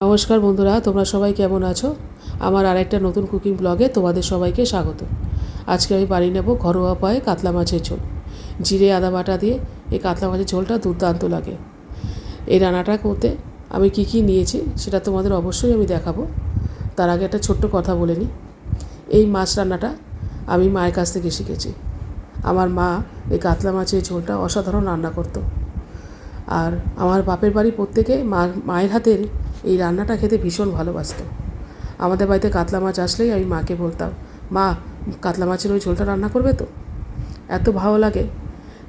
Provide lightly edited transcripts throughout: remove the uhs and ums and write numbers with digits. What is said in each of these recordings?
নমস্কার বন্ধুরা, তোমরা সবাই কেমন আছো? আমার আরেকটা নতুন কুকিং ব্লগে তোমাদের সবাইকে স্বাগত। আজকে আমি বানিয়ে নেব ঘরোয়া উপায়ে কাতলা মাছের ঝোল। জিরে আদা বাটা দিয়ে এই কাতলা মাছের ঝোলটা দুর্দান্ত লাগে। এই রান্নাটা করতে আমি কি নিয়েছি সেটা তোমাদের অবশ্যই আমি দেখাবো। তার আগে একটা ছোট্ট কথা বলে নিই। এই মাছ রান্নাটা আমি মায়ের কাছ থেকে শিখেছি। আমার মা এই কাতলা মাছের ঝোলটা অসাধারণ রান্না করতো। আর আমার বাপের বাড়ি প্রত্যেকে মায়ের হাতের এই রান্নাটা খেতে ভীষণ ভালোবাসত। আমাদের বাড়িতে কাতলা মাছ আসলেই আমি মাকে বলতাম, মা কাতলা মাছের ওই ঝোলটা রান্না করবে তো? এত ভালো লাগে।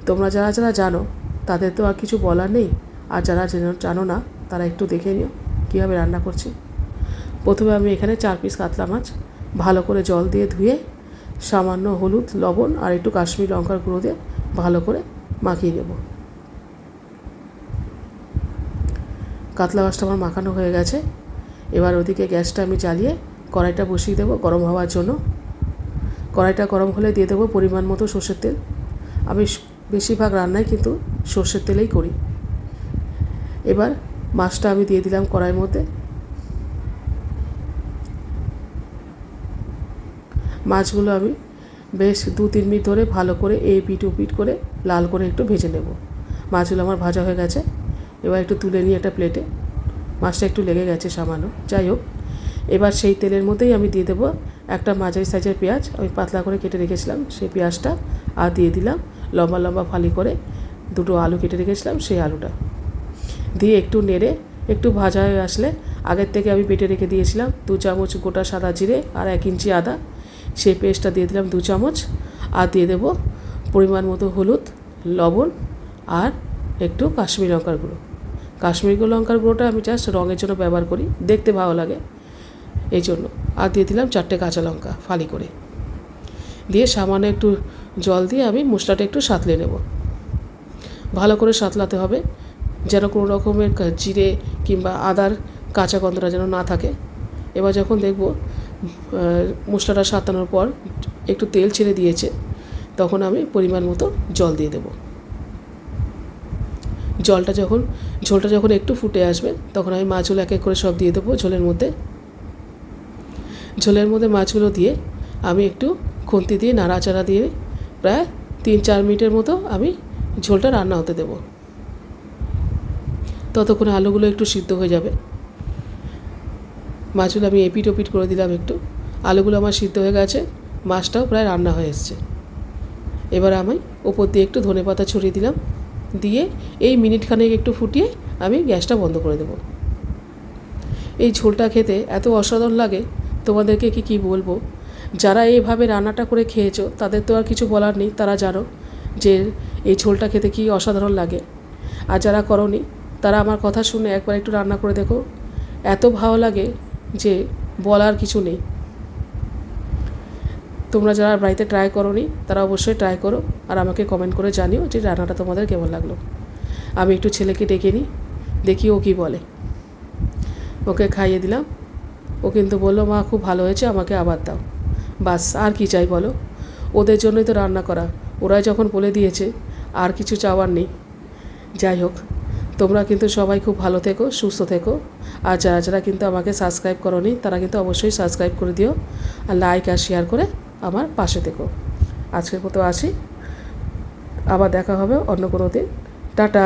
তোমরা যারা যারা জানো তাদের তো আর কিছু বলার নেই, আর যারা জানো না তারা একটু দেখে নিও কীভাবে রান্না করছি। প্রথমে আমি এখানে 4 পিস কাতলা মাছ ভালো করে জল দিয়ে ধুয়ে সামান্য হলুদ, লবণ আর একটু কাশ্মীরি লঙ্কার গুঁড়ো দিয়ে ভালো করে মাখিয়ে নেব। কাতলা মাছটা আমার মাখানো হয়ে গেছে। এবার ওদিকে গ্যাসটা আমি জ্বালিয়ে কড়াইটা বসিয়ে দেবো গরম হওয়ার জন্য। কড়াইটা গরম হলে দিয়ে দেবো পরিমাণ মতো সর্ষের তেল। আমি বেশিরভাগ রান্নাই কিন্তু সর্ষের তেলেই করি। এবার মাছটা আমি দিয়ে দিলাম কড়াইয়ের মধ্যে। মাছগুলো আমি বেশ 2-3 মিনিট ধরে ভালো করে এপিট ওপিট করে লাল করে একটু ভেজে নেব। মাছগুলো আমার ভাজা হয়ে গেছে। এবার একটু তুলে নিয়ে একটা প্লেটে। মাছটা একটু লেগে গেছে সামান্য, যাই হোক। এবার সেই তেলের মধ্যেই আমি দিয়ে দেবো একটা মাঝারি সাইজের পেঁয়াজ আমি পাতলা করে কেটে রেখেছিলাম, সেই পেঁয়াজটা আর দিয়ে দিলাম লম্বা লম্বা ফালি করে 2টো আলু কেটে রেখেছিলাম, সেই আলুটা দিয়ে একটু নেড়ে একটু ভাজা হয়ে আসলে আগের থেকে আমি বেটে রেখে দিয়েছিলাম 2 চামচ গোটা সাদা জিরে আর 1 ইঞ্চি আদা, সেই পেস্টটা দিয়ে দিলাম 2 চামচ। আর দিয়ে দেবো পরিমাণ মতো হলুদ, লবণ আর একটু কাশ্মীরি লঙ্কার গুঁড়ো। কাশ্মীরি লঙ্কার গুঁড়োটা আমি জাস্ট রঙের জন্য ব্যবহার করি, দেখতে ভালো লাগে এই জন্য। আর দিয়ে দিলাম 4টে কাঁচা লঙ্কা ফালি করে, দিয়ে সামান্য একটু জল দিয়ে আমি মশলাটা একটু সাঁতলে নেব। ভালো করে সাঁতলাতে হবে যেন কোনো রকমের জিরে কিংবা আদার কাঁচা গন্ধটা যেন না থাকে। এবার যখন দেখব মশলাটা সাঁতানোর পর একটু তেল ছেড়ে দিয়েছে, তখন আমি পরিমাণ মতো জল দিয়ে দেবো। ঝোলটা যখন একটু ফুটে আসবে তখন আমি মাছগুলো এক এক করে সব দিয়ে দেবো ঝোলের মধ্যে। ঝোলের মধ্যে মাছগুলো দিয়ে আমি একটু খুন্তি দিয়ে নাড়াচাড়া দিয়ে প্রায় 3-4 মিনিটের মতো আমি ঝোলটা রান্না হতে দেবো। ততক্ষণে আলুগুলো একটু সিদ্ধ হয়ে যাবে। মাছগুলো আমি এপিট ওপিট করে দিলাম একটু। আলুগুলো আমার সিদ্ধ হয়ে গেছে, মাছটাও প্রায় রান্না হয়ে এসছে। এবার আমি ওপর দিয়ে একটু ধনেপাতা ছড়িয়ে দিলাম, দিয়ে এই মিনিটখানেক একটু ফুটিয়ে আমি গ্যাসটা বন্ধ করে দেবো। এই ঝোলটা খেতে এত অসাধারণ লাগে, তোমাদেরকে কি বলবো। যারা এইভাবে রান্নাটা করে খেয়েছো তাদের তো আর কিছু বলার নেই, তারা জানো যে এই ঝোলটা খেতে কি অসাধারণ লাগে। আর যারা করোনি তারা আমার কথা শুনে একবার একটু রান্না করে দেখো, এত ভালো লাগে যে বলার কিছু নেই। তোমরা যারা বাড়িতে ট্রাই করোনি তারা অবশ্যই ট্রাই করো, আর আমাকে কমেন্ট করে জানিও যে রান্নাটা তোমাদের কেমন লাগলো। আমি একটু ছেলেকে ডেকে নিই, দেখি ও কী বলে। ওকে খাইয়ে দিলাম। ও কিন্তু বললো, মা খুব ভালো হয়েছে, আমাকে আবার দাও। বাস, আর কি চাই বলো? ওদের জন্যই তো রান্না করা, ওরাই যখন বলে দিয়েছে আর কিছু চাওয়ার নেই। যাই হোক, তোমরা কিন্তু সবাই খুব ভালো থেকো, সুস্থ থেকো। আর যারা যারা কিন্তু আমাকে সাবস্ক্রাইব করোনি তারা কিন্তু অবশ্যই সাবস্ক্রাইব করে দিও, আর লাইক আর শেয়ার করে আমার পাশে থেকো। আজকের মতো আসি, আবার দেখা হবে অন্য কোনো দিন। টাটা।